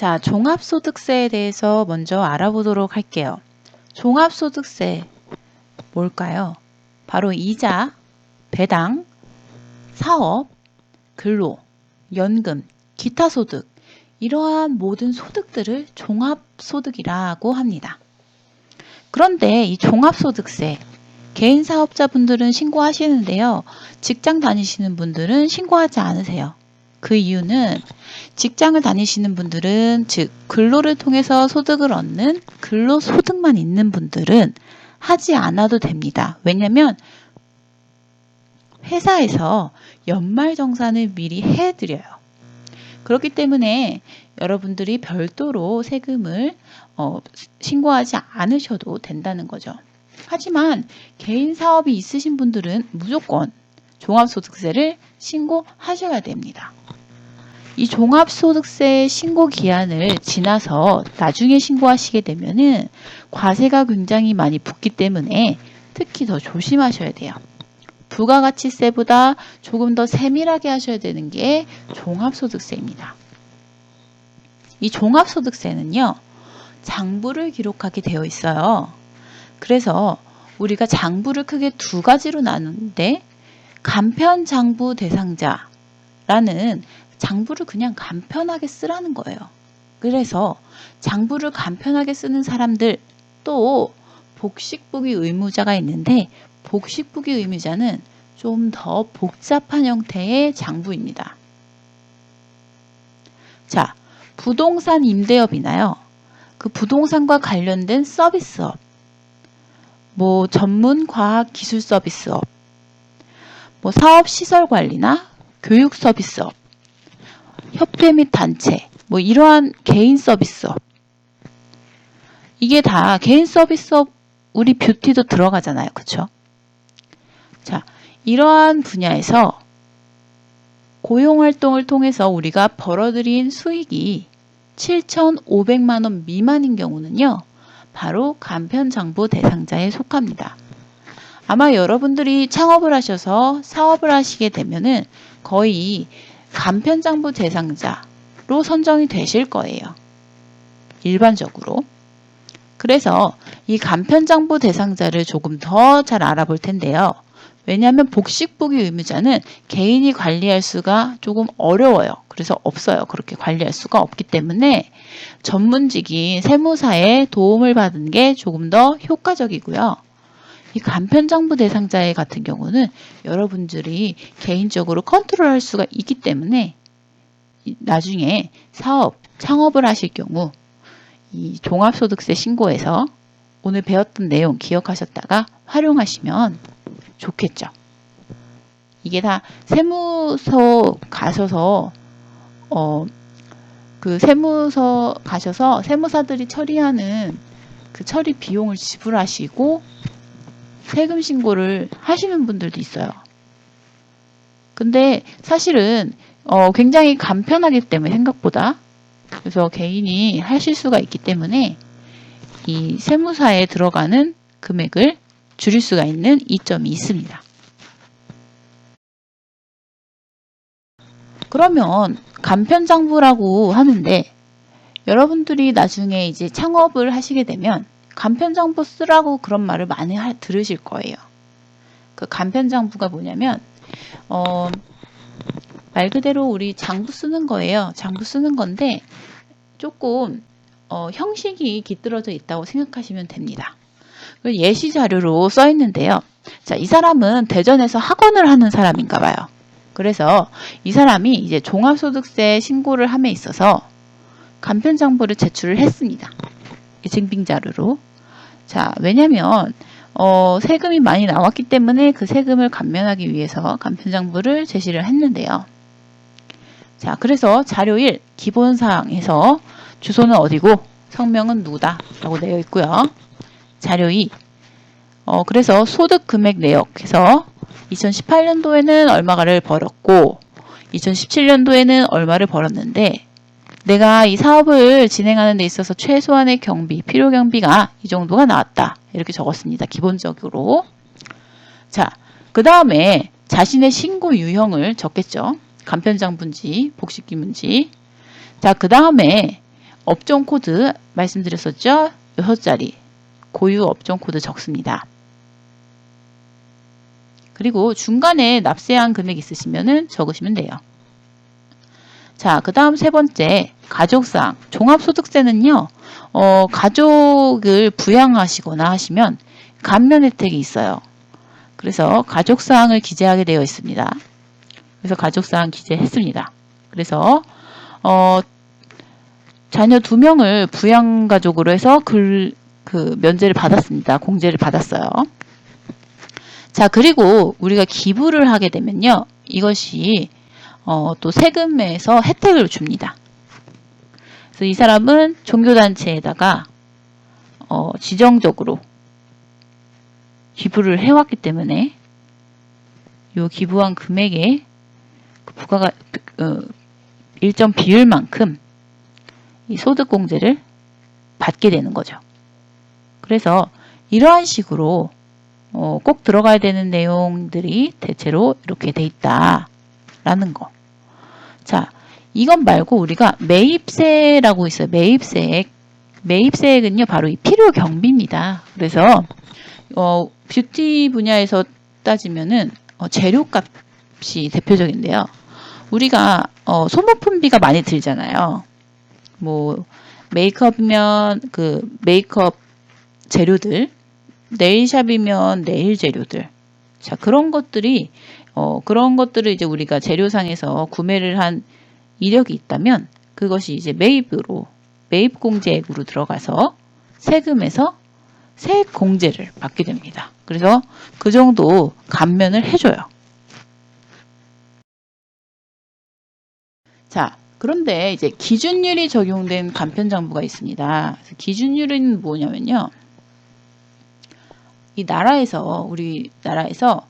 자, 종합소득세에 대해서 먼저 알아보도록 할게요. 종합소득세 뭘까요? 바로 이자, 배당, 사업, 근로, 연금, 기타 소득, 이러한 모든 소득들을 종합소득이라고 합니다. 그런데 이 종합소득세, 개인 사업자분들은 신고하시는데요. 직장 다니시는 분들은 신고하지 않으세요. 그 이유는 직장을 다니시는 분들은, 즉 근로를 통해서 소득을 얻는 근로소득만 있는 분들은 하지 않아도 됩니다. 왜냐하면 회사에서 연말정산을 미리 해드려요. 그렇기 때문에 여러분들이 별도로 세금을 신고하지 않으셔도 된다는 거죠. 하지만 개인 사업이 있으신 분들은 무조건 종합소득세를 신고하셔야 됩니다. 이 종합소득세 신고 기한을 지나서 나중에 신고하시게 되면은 과세가 굉장히 많이 붙기 때문에 특히 더 조심하셔야 돼요. 부가가치세보다 조금 더 세밀하게 하셔야 되는 게 종합소득세입니다. 이 종합소득세는요, 장부를 기록하게 되어 있어요. 그래서 우리가 장부를 크게 두 가지로 나누는데, 간편장부 대상자라는 장부를 그냥 간편하게 쓰라는 거예요. 그래서 장부를 간편하게 쓰는 사람들, 또 복식부기 의무자가 있는데, 복식부기 의무자는 좀 더 복잡한 형태의 장부입니다. 자, 부동산 임대업이나요, 그 부동산과 관련된 서비스업, 뭐 전문 과학 기술 서비스업, 뭐 사업 시설 관리나 교육 서비스업, 협회 및 단체, 뭐 이러한 개인 서비스업, 이게 다 개인 서비스업, 우리 뷰티도 들어가잖아요. 그쵸? 자, 이러한 분야에서 고용활동을 통해서 우리가 벌어들인 수익이 7,500만 원 미만인 경우는요, 바로 간편장부 대상자에 속합니다. 아마 여러분들이 창업을 하셔서 사업을 하시게 되면은 거의 간편장부 대상자로 선정이 되실 거예요. 일반적으로. 그래서 이 간편장부 대상자를 조금 더 잘 알아볼 텐데요. 왜냐하면 복식부기 의무자는 개인이 관리할 수가 조금 어려워요. 그래서 없어요. 그렇게 관리할 수가 없기 때문에 전문직인 세무사의 도움을 받는 게 조금 더 효과적이고요. 이 간편장부 대상자 같은 경우는 여러분들이 개인적으로 컨트롤할 수가 있기 때문에 나중에 사업, 창업을 하실 경우 이 종합소득세 신고에서 오늘 배웠던 내용 기억하셨다가 활용하시면 좋겠죠. 이게 다 세무서 가셔서 그 세무서 가셔서 세무사들이 처리하는 그 처리 비용을 지불하시고 세금 신고를 하시는 분들도 있어요. 근데 사실은 굉장히 간편하기 때문에 생각보다, 그래서 개인이 하실 수가 있기 때문에 이 세무사에 들어가는 금액을 줄일 수가 있는 이점이 있습니다. 그러면 간편장부라고 하는데 여러분들이 나중에 이제 창업을 하시게 되면 간편장부 쓰라고 그런 말을 많이 들으실 거예요. 그 간편장부가 뭐냐면 말 그대로 우리 장부 쓰는 거예요. 장부 쓰는 건데 조금 형식이 깃들어져 있다고 생각하시면 됩니다. 예시 자료로 써 있는데요. 자, 이 사람은 대전에서 학원을 하는 사람인가 봐요. 그래서 이 사람이 이제 종합소득세 신고를 함에 있어서 간편장부를 제출을 했습니다. 증빙 자료로. 자, 왜냐면 세금이 많이 나왔기 때문에 그 세금을 감면하기 위해서 간편장부를 제시를 했는데요. 자, 그래서 자료 1 기본사항에서 주소는 어디고 성명은 누구다 라고 되어 있고요. 자료 2 그래서 소득 금액 내역해서 2018년도에는 얼마를 벌었고 2017년도에는 얼마를 벌었는데 내가 이 사업을 진행하는 데 있어서 최소한의 경비, 필요 경비가 이 정도가 나왔다. 이렇게 적었습니다. 기본적으로. 자, 그 다음에 자신의 신고 유형을 적겠죠. 간편장부인지 복식기문지. 자, 그 다음에 업종 코드 말씀드렸었죠? 6자리 고유 업종 코드 적습니다. 그리고 중간에 납세한 금액 있으시면은 적으시면 돼요. 자, 그 다음 세 번째, 가족사항. 종합소득세는요, 가족을 부양하시거나 하시면 감면 혜택이 있어요. 그래서 가족사항을 기재하게 되어 있습니다. 그래서 가족사항 기재했습니다. 그래서, 자녀 2명을 부양가족으로 해서 면제를 받았습니다. 공제를 받았어요. 자, 그리고 우리가 기부를 하게 되면요, 이것이 또 세금에서 혜택을 줍니다. 그래서 이 사람은 종교단체에다가 지정적으로 기부를 해왔기 때문에 이 기부한 금액에 부가가 일정 비율만큼 이 소득공제를 받게 되는 거죠. 그래서 이러한 식으로 꼭 들어가야 되는 내용들이 대체로 이렇게 돼 있다라는 거. 자, 이것 말고 우리가 매입세라고 있어요. 매입세액. 매입세액은요, 바로 이 필요 경비입니다. 그래서 뷰티 분야에서 따지면은 재료값이 대표적인데요. 우리가 소모품비가 많이 들잖아요. 뭐 메이크업이면 그 메이크업 재료들, 네일샵이면 네일 재료들. 자, 그런 것들을 이제 우리가 재료상에서 구매를 한 이력이 있다면 그것이 이제 매입 공제액으로 들어가서 세금에서 세액 공제를 받게 됩니다. 그래서 그 정도 감면을 해줘요. 자, 그런데 이제 기준율이 적용된 간편장부가 있습니다. 그래서 기준율은 뭐냐면요. 우리나라에서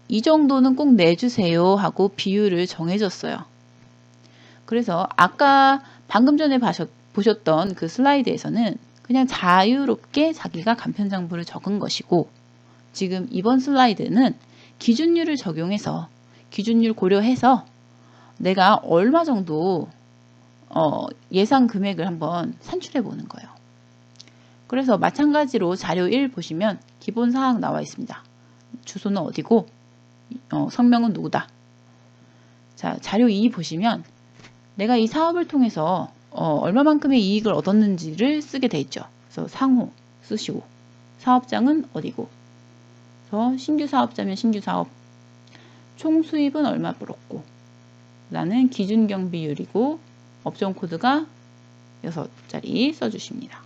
이 정도는 꼭 내주세요 하고 비율을 정해줬어요. 그래서 아까 방금 전에 보셨던 그 슬라이드에서는 그냥 자유롭게 자기가 간편장부를 적은 것이고, 지금 이번 슬라이드는 기준율을 적용해서 기준율 고려해서 내가 얼마 정도 예상 금액을 한번 산출해 보는 거예요. 그래서 마찬가지로 자료 1 보시면 기본 사항 나와 있습니다. 주소는 어디고 성명은 누구다. 자, 자료 2 보시면 내가 이 사업을 통해서 얼마만큼의 이익을 얻었는지를 쓰게 돼 있죠. 그래서 상호 쓰시고, 사업장은 어디고, 그래서 신규 사업자면 신규 사업, 총 수입은 얼마 벌었고, 라는 기준 경비율이고 업종 코드가 6자리 써주십니다.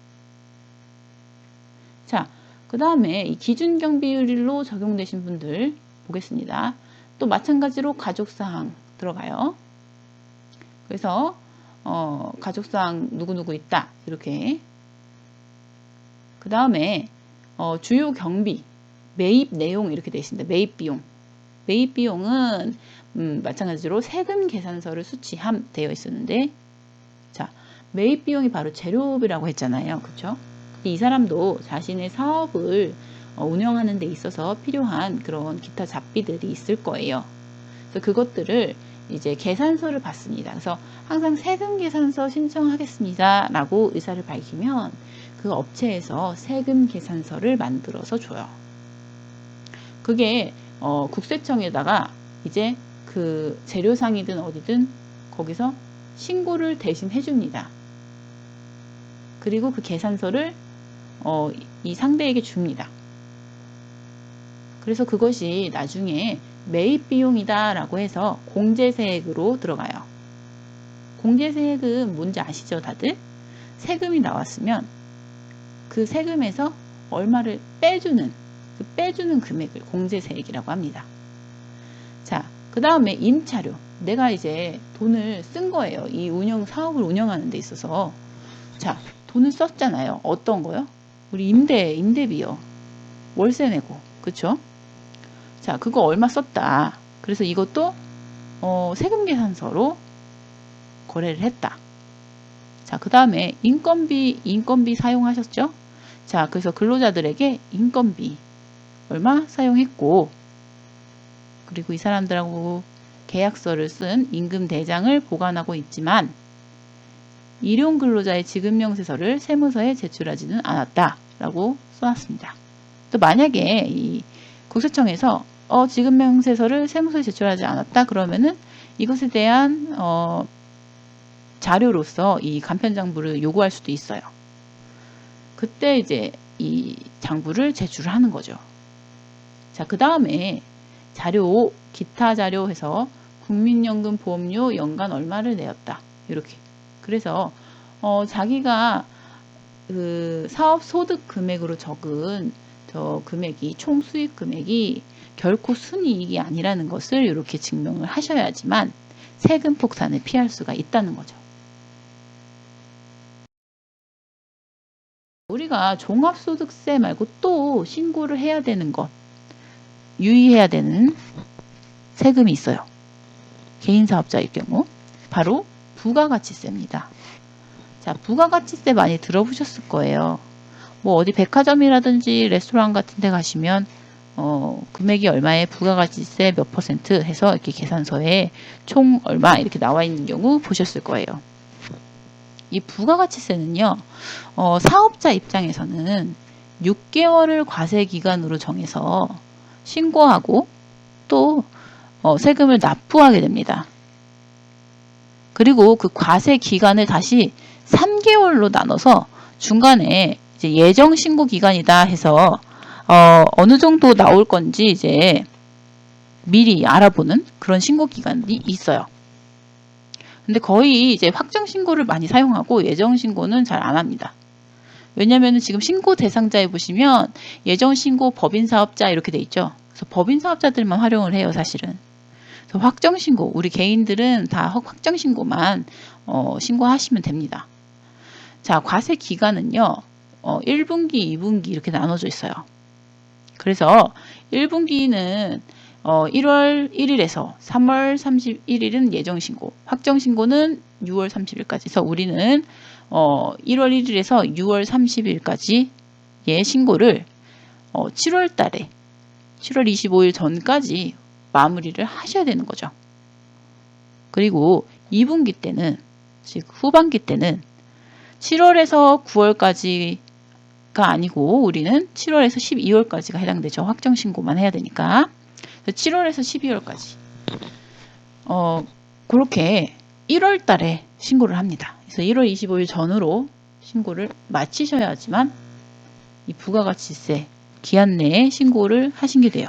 자, 그 다음에 이 기준 경비율로 적용되신 분들 보겠습니다. 또 마찬가지로 가족사항 들어가요. 그래서 가족사항 누구누구 있다 이렇게. 그 다음에 주요 경비, 매입 내용 이렇게 되어 있습니다. 매입 비용. 매입 비용은 마찬가지로 세금 계산서를 수취함 되어 있었는데, 자, 매입 비용이 바로 재료비라고 했잖아요. 그렇죠? 이 사람도 자신의 사업을 운영하는 데 있어서 필요한 그런 기타 잡비들이 있을 거예요. 그래서 그것들을 이제 계산서를 받습니다. 그래서 항상 세금 계산서 신청하겠습니다 라고 의사를 밝히면 그 업체에서 세금 계산서를 만들어서 줘요. 그게 국세청에다가 이제 그 재료상이든 어디든 거기서 신고를 대신 해줍니다. 그리고 그 계산서를 이 상대에게 줍니다. 그래서 그것이 나중에 매입 비용이다 라고 해서 공제세액으로 들어가요. 공제세액은 뭔지 아시죠, 다들? 세금이 나왔으면 그 세금에서 얼마를 빼주는 금액을 공제세액이라고 합니다. 자, 그 다음에 임차료. 내가 이제 돈을 쓴 거예요. 이 사업을 운영하는 데 있어서. 자, 돈을 썼잖아요. 어떤 거요? 우리 임대비요. 월세 내고. 그쵸? 자, 그거 얼마 썼다. 그래서 이것도 세금 계산서로 거래를 했다. 자, 그 다음에 인건비 사용하셨죠? 자, 그래서 근로자들에게 인건비 얼마 사용했고, 그리고 이 사람들하고 계약서를 쓴 임금 대장을 보관하고 있지만 일용 근로자의 지급명세서를 세무서에 제출하지는 않았다라고 써놨습니다. 또 만약에 이 국세청에서 지급명세서를 세무서에 제출하지 않았다 그러면은 이것에 대한 자료로서 이 간편장부를 요구할 수도 있어요. 그때 이제 이 장부를 제출하는 거죠. 자, 그 다음에 자료, 기타 자료 해서 국민연금 보험료 연간 얼마를 내었다. 이렇게. 그래서 자기가 그 사업 소득 금액으로 적은 저 금액이 총 수익 금액이 결코 순이익이 아니라는 것을 이렇게 증명을 하셔야지만 세금 폭탄을 피할 수가 있다는 거죠. 우리가 종합소득세 말고 또 신고를 해야 되는 것, 유의해야 되는 세금이 있어요. 개인사업자일 경우 바로 부가가치세입니다. 자, 부가가치세 많이 들어보셨을 거예요. 뭐 어디 백화점이라든지 레스토랑 같은 데 가시면 금액이 얼마에 부가가치세 몇 % 해서 이렇게 계산서에 총 얼마 이렇게 나와 있는 경우 보셨을 거예요. 이 부가가치세는요, 사업자 입장에서는 6개월을 과세 기간으로 정해서 신고하고 또 세금을 납부하게 됩니다. 그리고 그 과세 기간을 다시 3개월로 나눠서 중간에 이제 예정 신고 기간이다 해서 어느 정도 나올 건지 이제 미리 알아보는 그런 신고 기간이 있어요. 근데 거의 이제 확정 신고를 많이 사용하고 예정 신고는 잘 안 합니다. 왜냐면은 지금 신고 대상자에 보시면 예정 신고 법인 사업자 이렇게 돼 있죠. 그래서 법인 사업자들만 활용을 해요, 사실은. 그래서 확정 신고, 우리 개인들은 다 확정 신고만 신고하시면 됩니다. 자, 과세 기간은요. 1분기, 2분기 이렇게 나눠져 있어요. 그래서 1분기는 1월 1일에서 3월 31일은 예정신고, 확정신고는 6월 30일까지. 그래서 우리는 1월 1일에서 6월 30일까지의 신고를 7월 달에 7월 25일 전까지 마무리를 하셔야 되는 거죠. 그리고 2분기 때는, 즉 후반기 때는 7월에서 9월까지가 아니고 우리는 7월에서 12월까지가 해당되죠. 확정신고만 해야 되니까. 7월에서 12월까지 그렇게 1월 달에 신고를 합니다. 그래서 1월 25일 전후로 신고를 마치셔야지만 이 부가가치세 기한 내에 신고를 하시게 돼요.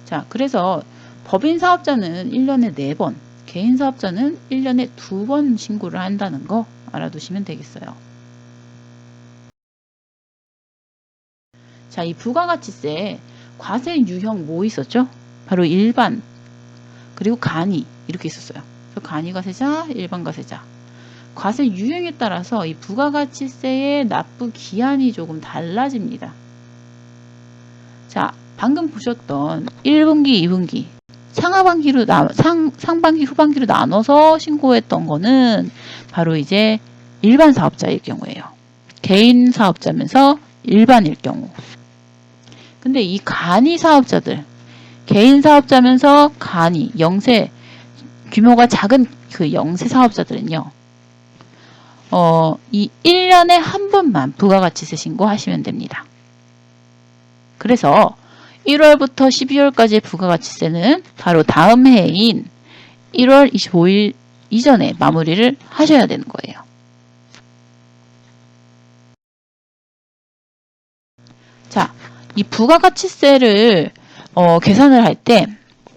자, 그래서 법인 사업자는 1년에 4번, 개인 사업자는 1년에 2번 신고를 한다는 거 알아두시면 되겠어요. 자, 이 부가가치세 과세 유형 뭐 있었죠? 바로 일반, 그리고 간이 이렇게 있었어요. 그래서 간이과세자, 일반과세자. 과세 유형에 따라서 이 부가가치세의 납부 기한이 조금 달라집니다. 자, 방금 보셨던 1분기, 2분기, 상반기, 후반기로 나눠서 신고했던 거는 바로 이제 일반 사업자일 경우예요. 개인 사업자면서 일반일 경우. 근데 이 간이 사업자들, 개인 사업자면서 간이, 영세, 규모가 작은 그 영세 사업자들은요, 이 1년에 한 번만 부가가치세 신고하시면 됩니다. 그래서 1월부터 12월까지의 부가가치세는 바로 다음 해인 1월 25일 이전에 마무리를 하셔야 되는 거예요. 자, 이 부가가치세를 계산을 할 때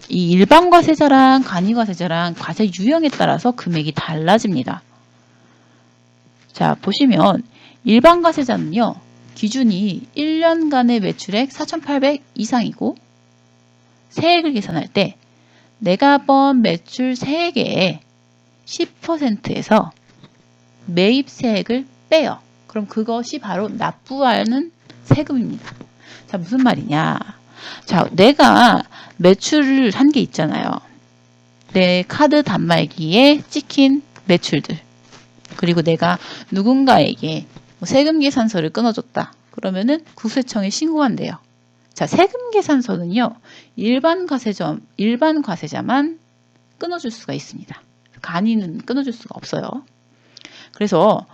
이 일반과세자랑 간이과세자랑 과세 유형에 따라서 금액이 달라집니다. 자, 보시면 일반과세자는요. 기준이 1년간의 매출액 4,800 이상이고 세액을 계산할 때 내가 번 매출 세액의 10%에서 매입세액을 빼요. 그럼 그것이 바로 납부하는 세금입니다. 자, 무슨 말이냐? 자, 내가 매출을 한 게 있잖아요. 내 카드 단말기에 찍힌 매출들. 그리고 내가 누군가에게 세금 계산서를 끊어줬다. 그러면은 국세청에 신고한대요. 자, 세금 계산서는요. 일반 과세자만 끊어줄 수가 있습니다. 간이는 끊어줄 수가 없어요. 그래서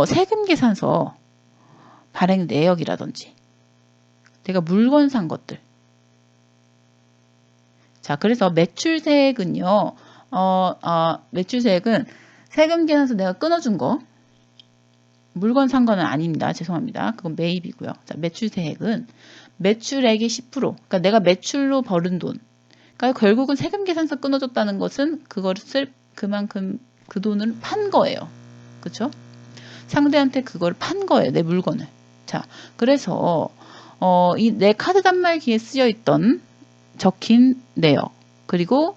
세금 계산서 발행 내역이라든지 내가 물건 산 것들. 자, 그래서 매출세액은요. 매출세액은 세금 계산서 내가 끊어준 거 물건 산 거는 아닙니다. 죄송합니다. 그건 매입이고요. 자, 매출세액은 매출액의 10%. 그러니까 내가 매출로 벌은 돈. 그러니까 결국은 세금 계산서 끊어줬다는 것은 그것을 그만큼 그 돈을 판 거예요. 그렇죠? 상대한테 그걸 판 거예요. 내 물건을. 자, 그래서 이 내 카드 단말기에 쓰여 있던 적힌 내역 그리고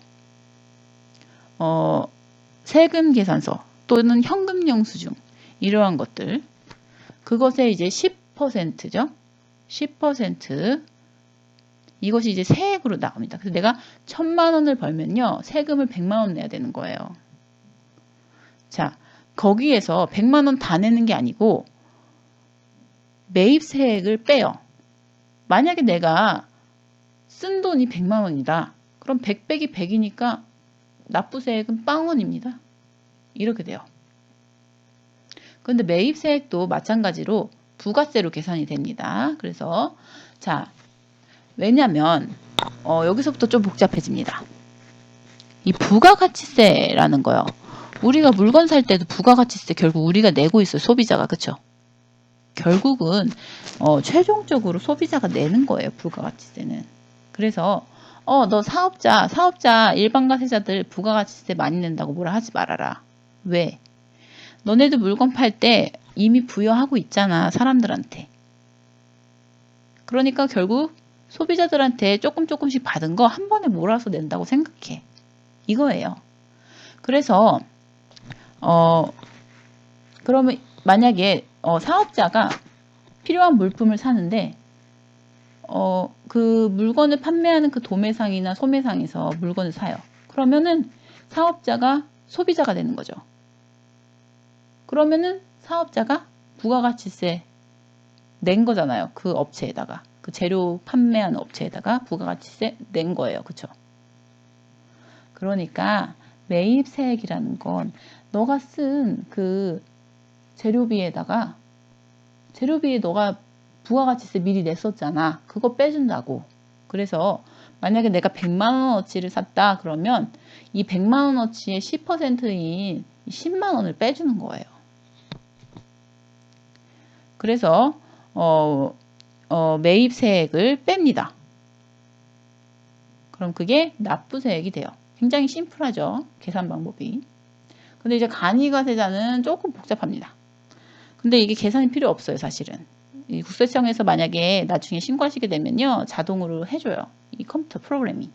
세금 계산서 또는 현금 영수증 이러한 것들 그것의 이제 10%죠. 10% 이것이 이제 세액으로 나옵니다. 그래서 내가 1,000만 원을 벌면요. 세금을 100만 원 내야 되는 거예요. 자, 거기에서 100만 원 다 내는 게 아니고 매입세액을 빼요. 만약에 내가 쓴 돈이 100만 원이다. 그럼 100 빼기 100이니까 납부세액은 0원입니다. 이렇게 돼요. 그런데 매입세액도 마찬가지로 부가세로 계산이 됩니다. 그래서 자, 왜냐면 여기서부터 좀 복잡해집니다. 이 부가가치세라는 거요. 우리가 물건 살 때도 부가가치세 결국 우리가 내고 있어요. 소비자가. 그쵸? 결국은 최종적으로 소비자가 내는 거예요. 부가가치세는. 그래서 너 사업자 일반 가세자들 부가가치세 많이 낸다고 뭐라 하지 말아라. 왜? 너네도 물건 팔 때 이미 부여하고 있잖아. 사람들한테. 그러니까 결국 소비자들한테 조금씩 받은 거 한 번에 몰아서 낸다고 생각해. 이거예요. 그래서 그러면 만약에 사업자가 필요한 물품을 사는데 그 물건을 판매하는 그 도매상이나 소매상에서 물건을 사요. 그러면은 사업자가 소비자가 되는 거죠. 그러면은 사업자가 부가가치세 낸 거잖아요. 그 업체에다가. 그 재료 판매하는 업체에다가 부가가치세 낸 거예요. 그쵸? 그러니까 매입세액이라는 건 너가 쓴 그 재료비에다가 재료비에 너가 부가가치세 미리 냈었잖아. 그거 빼준다고. 그래서 만약에 내가 100만 원어치를 샀다 그러면 이 100만 원어치의 10%인 10만 원을 빼주는 거예요. 그래서 매입세액을 뺍니다. 그럼 그게 납부세액이 돼요. 굉장히 심플하죠. 계산 방법이. 근데 이제 간이가세자는 조금 복잡합니다. 근데 이게 계산이 필요 없어요. 사실은. 이 국세청에서 만약에 나중에 신고하시게 되면요. 자동으로 해줘요. 이 컴퓨터 프로그램이.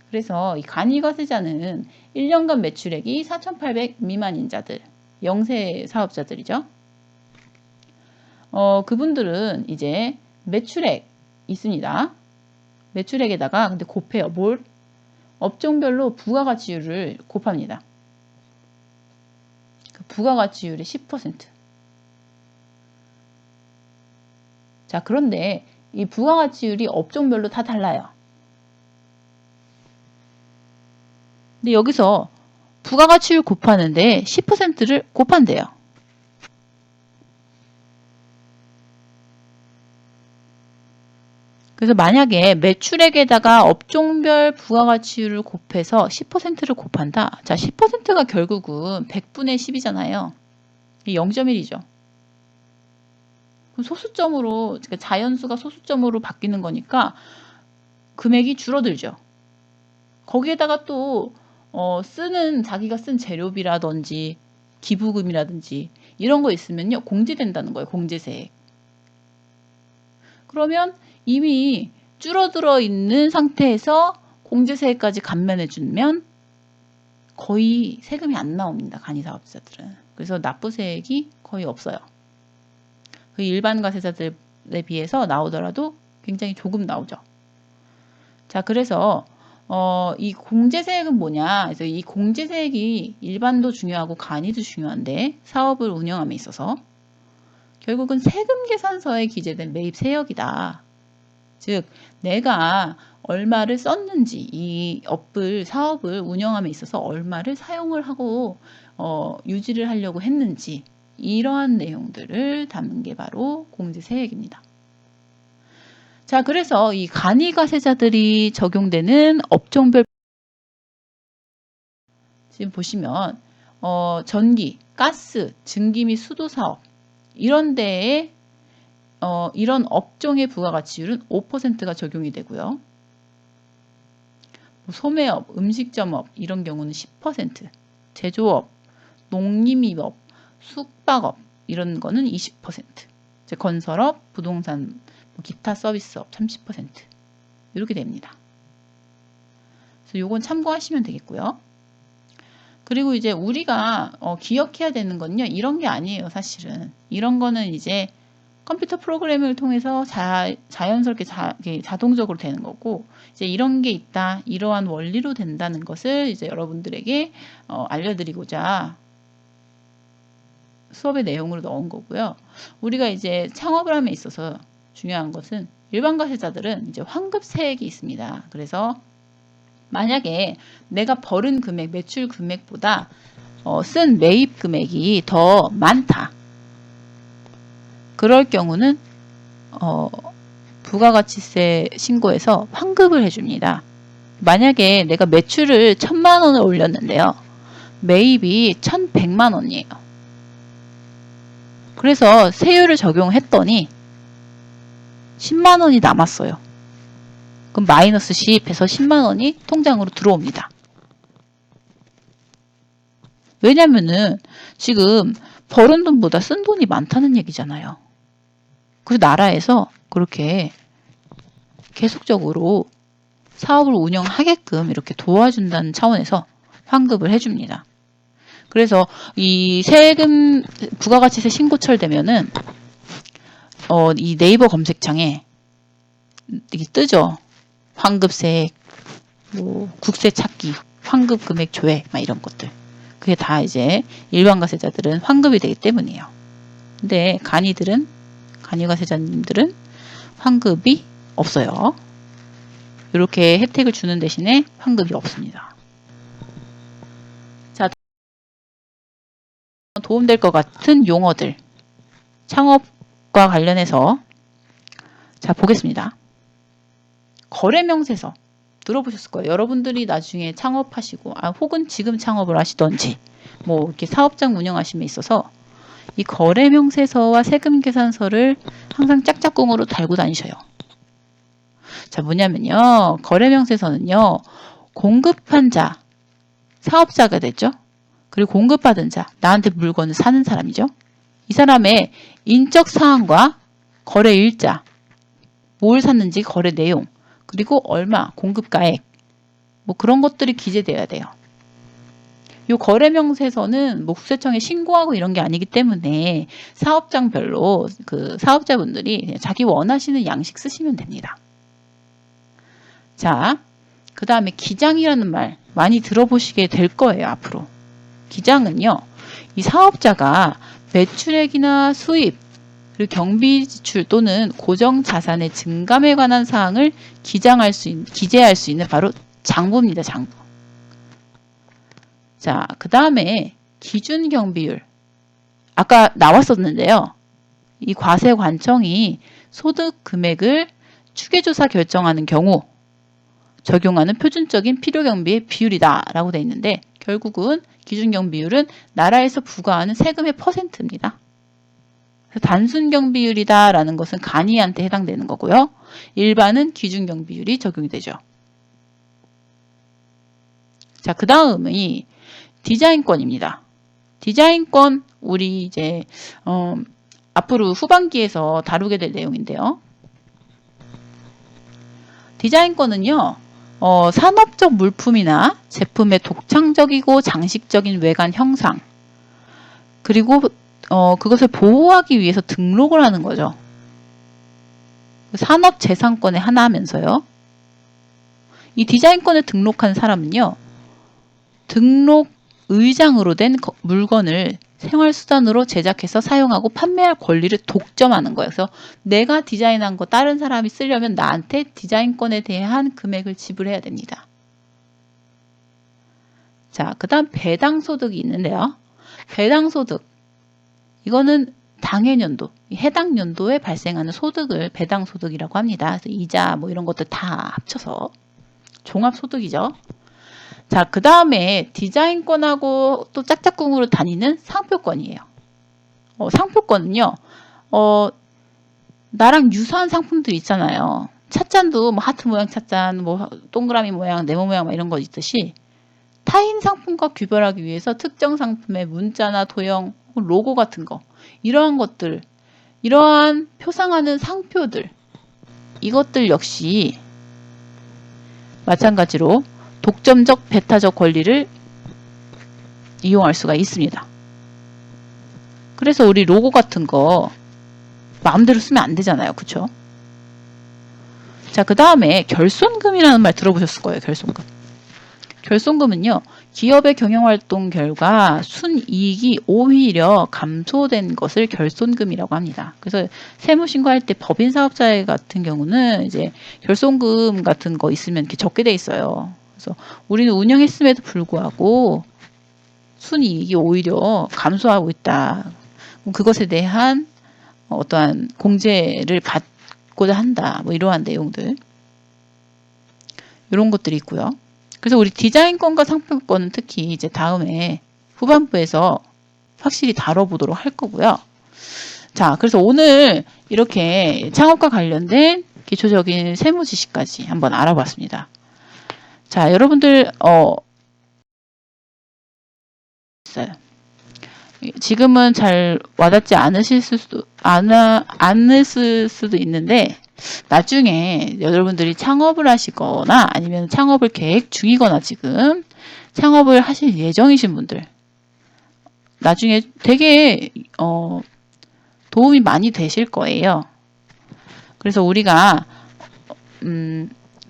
그래서 이 간이가세자는 1년간 매출액이 4,800 미만인 자들, 영세 사업자들이죠. 그분들은 이제 매출액 있습니다. 매출액에다가 근데 곱해요. 뭘? 업종별로 부가가치율을 곱합니다. 그 부가가치율의 10%. 자, 그런데 이 부가가치율이 업종별로 다 달라요. 근데 여기서 부가가치율 곱하는데 10%를 곱한대요. 그래서 만약에 매출액에다가 업종별 부가가치율을 곱해서 10%를 곱한다. 자, 10%가 결국은 100분의 10이잖아요. 0.1이죠. 그럼 소수점으로, 그러니까 자연수가 소수점으로 바뀌는 거니까 금액이 줄어들죠. 거기에다가 또 자기가 쓴 재료비라든지 기부금이라든지 이런 거 있으면요. 공제된다는 거예요. 공제세액. 그러면 이미 줄어들어 있는 상태에서 공제세액까지 감면해 주면 거의 세금이 안 나옵니다. 간이사업자들은. 그래서 납부세액이 거의 없어요. 그 일반 가세자들에 비해서 나오더라도 굉장히 조금 나오죠. 자, 그래서 이 공제세액은 뭐냐? 그래서 이 공제세액이 일반도 중요하고 간이도 중요한데 사업을 운영함에 있어서 결국은 세금 계산서에 기재된 매입세역이다. 즉 내가 얼마를 썼는지, 이 사업을 운영함에 있어서 얼마를 사용을 하고 유지를 하려고 했는지, 이러한 내용들을 담는 게 바로 공제세액입니다. 자, 그래서 이 간이가세자들이 적용되는 업종별, 지금 보시면 전기, 가스, 증기 및 수도 사업 이런 데에 이런 업종의 부가가치율은 5%가 적용이 되고요. 소매업, 음식점업 이런 경우는 10%, 제조업, 농림입업, 숙박업 이런 거는 20%, 이제 건설업, 부동산, 기타 서비스업 30% 이렇게 됩니다. 그래서 요건 참고하시면 되겠고요. 그리고 이제 우리가 기억해야 되는 건요, 이런 게 아니에요. 사실은 이런 거는 이제 컴퓨터 프로그램을 통해서 자연스럽게 자동적으로 되는 거고, 이제 이런 게 있다, 이러한 원리로 된다는 것을 이제 여러분들에게 알려드리고자 수업의 내용으로 넣은 거고요. 우리가 이제 창업을 함에 있어서 중요한 것은 일반과세자들은 이제 환급세액이 있습니다. 그래서 만약에 내가 벌은 금액, 매출 금액보다 쓴 매입 금액이 더 많다. 그럴 경우는 부가가치세 신고에서 환급을 해줍니다. 만약에 내가 매출을 1,000만 원을 올렸는데요. 매입이 1,100만 원이에요. 그래서 세율을 적용했더니 10만 원이 남았어요. 그럼 마이너스 10해서 10만 원이 통장으로 들어옵니다. 왜냐면은 지금 벌은 돈보다 쓴 돈이 많다는 얘기잖아요. 그래서 나라에서 그렇게 계속적으로 사업을 운영하게끔 이렇게 도와준다는 차원에서 환급을 해줍니다. 그래서 이 세금 부가가치세 신고철 되면은 이 네이버 검색창에 이게 뜨죠. 환급세액, 뭐 국세 찾기, 환급 금액 조회, 막 이런 것들. 그게 다 이제 일반과세자들은 환급이 되기 때문이에요. 근데 간이가세자님들은 환급이 없어요. 이렇게 혜택을 주는 대신에 환급이 없습니다. 자, 도움될 것 같은 용어들, 창업과 관련해서 자 보겠습니다. 거래명세서 들어보셨을 거예요. 여러분들이 나중에 창업하시고 혹은 지금 창업을 하시던지 뭐 이렇게 사업장 운영하심에 있어서 이 거래명세서와 세금계산서를 항상 짝짝꿍으로 달고 다니셔요. 자, 뭐냐면요. 거래명세서는요. 공급한 자, 사업자가 됐죠. 그리고 공급받은 자, 나한테 물건을 사는 사람이죠. 이 사람의 인적 사항과 거래 일자, 뭘 샀는지 거래 내용, 그리고 얼마, 공급가액, 뭐 그런 것들이 기재돼야 돼요. 이 거래명세서는 뭐 국세청에 신고하고 이런 게 아니기 때문에 사업장별로 그 사업자분들이 자기 원하시는 양식 쓰시면 됩니다. 자, 그 다음에 기장이라는 말 많이 들어보시게 될 거예요, 앞으로. 기장은요, 이 사업자가 매출액이나 수입, 그리고 경비 지출 또는 고정 자산의 증감에 관한 사항을 기재할 수 있는 바로 장부입니다, 장부. 자, 그 다음에 기준 경비율. 아까 나왔었는데요. 이 과세관청이 소득 금액을 추계조사 결정하는 경우 적용하는 표준적인 필요경비의 비율이다 라고 되어 있는데, 결국은 기준경비율은 나라에서 부과하는 세금의 퍼센트입니다. 단순경비율이다 라는 것은 간이한테 해당되는 거고요. 일반은 기준경비율이 적용이 되죠. 자, 그 다음이 디자인권입니다. 디자인권 우리 이제 앞으로 후반기에서 다루게 될 내용인데요. 디자인권은요. 산업적 물품이나 제품의 독창적이고 장식적인 외관 형상, 그리고 그것을 보호하기 위해서 등록을 하는 거죠. 산업재산권의 하나면서요. 이 디자인권을 등록한 사람은요. 등록 의장으로 된 물건을 생활수단으로 제작해서 사용하고 판매할 권리를 독점하는 거예요. 그래서 내가 디자인한 거 다른 사람이 쓰려면 나한테 디자인권에 대한 금액을 지불해야 됩니다. 자, 그 다음 배당소득이 있는데요. 배당소득. 이거는 당해년도, 해당 연도에 발생하는 소득을 배당소득이라고 합니다. 그래서 이자 뭐 이런 것들 다 합쳐서 종합소득이죠. 자, 그 다음에 디자인권하고 또 짝짝꿍으로 다니는 상표권이에요. 상표권은요, 나랑 유사한 상품들 있잖아요. 찻잔도 뭐 하트 모양 찻잔, 뭐 동그라미 모양, 네모 모양 이런 거 있듯이 타인 상품과 구별하기 위해서 특정 상품의 문자나 도형, 로고 같은 거, 이러한 것들, 이러한 표상하는 상표들, 이것들 역시 마찬가지로 독점적, 배타적 권리를 이용할 수가 있습니다. 그래서 우리 로고 같은 거 마음대로 쓰면 안 되잖아요. 그쵸? 자, 그 다음에 결손금이라는 말 들어보셨을 거예요. 결손금. 결손금은요, 기업의 경영활동 결과 순이익이 오히려 감소된 것을 결손금이라고 합니다. 그래서 세무신고할 때 법인 사업자 같은 경우는 이제 결손금 같은 거 있으면 이렇게 적게 돼 있어요. 그래서 우리는 운영했음에도 불구하고 순이익이 오히려 감소하고 있다. 그것에 대한 어떠한 공제를 받고자 한다. 뭐 이러한 내용들. 이런 것들이 있고요. 그래서 우리 디자인권과 상표권은 특히 이제 다음에 후반부에서 확실히 다뤄보도록 할 거고요. 자, 그래서 오늘 이렇게 창업과 관련된 기초적인 세무 지식까지 한번 알아봤습니다. 자, 여러분들 지금은 잘 와닿지 않으실 수도 있는데 나중에 여러분들이 창업을 하시거나 아니면 창업을 계획 중이거나 지금 창업을 하실 예정이신 분들 나중에 되게 도움이 많이 되실 거예요. 그래서 우리가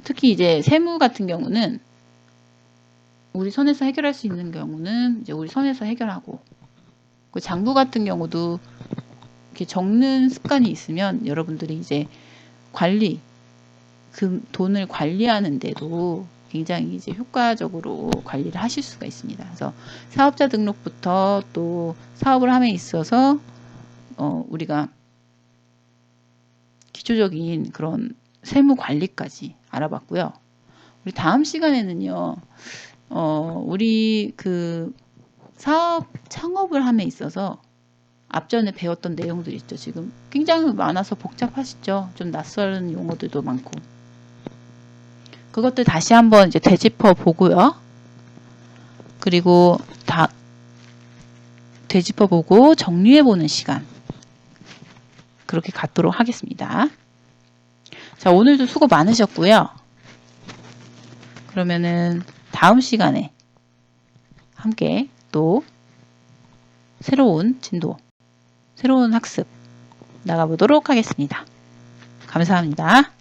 특히 이제 세무 같은 경우는 우리 선에서 해결할 수 있는 경우는 이제 우리 선에서 해결하고 그 장부 같은 경우도 이렇게 적는 습관이 있으면 여러분들이 이제 관리, 그 돈을 관리하는데도 굉장히 이제 효과적으로 관리를 하실 수가 있습니다. 그래서 사업자 등록부터 또 사업을 함에 있어서 우리가 기초적인 그런 세무 관리까지 알아봤고요. 우리 다음 시간에는요, 우리 그 사업 창업을 함에 있어서 앞전에 배웠던 내용들이 있죠. 지금 굉장히 많아서 복잡하시죠. 좀 낯설은 용어들도 많고. 그것들 다시 한번 이제 되짚어 보고요. 그리고 다 되짚어 보고 정리해 보는 시간. 그렇게 갖도록 하겠습니다. 자, 오늘도 수고 많으셨고요. 그러면은 다음 시간에 함께 또 새로운 진도, 새로운 학습 나가보도록 하겠습니다. 감사합니다.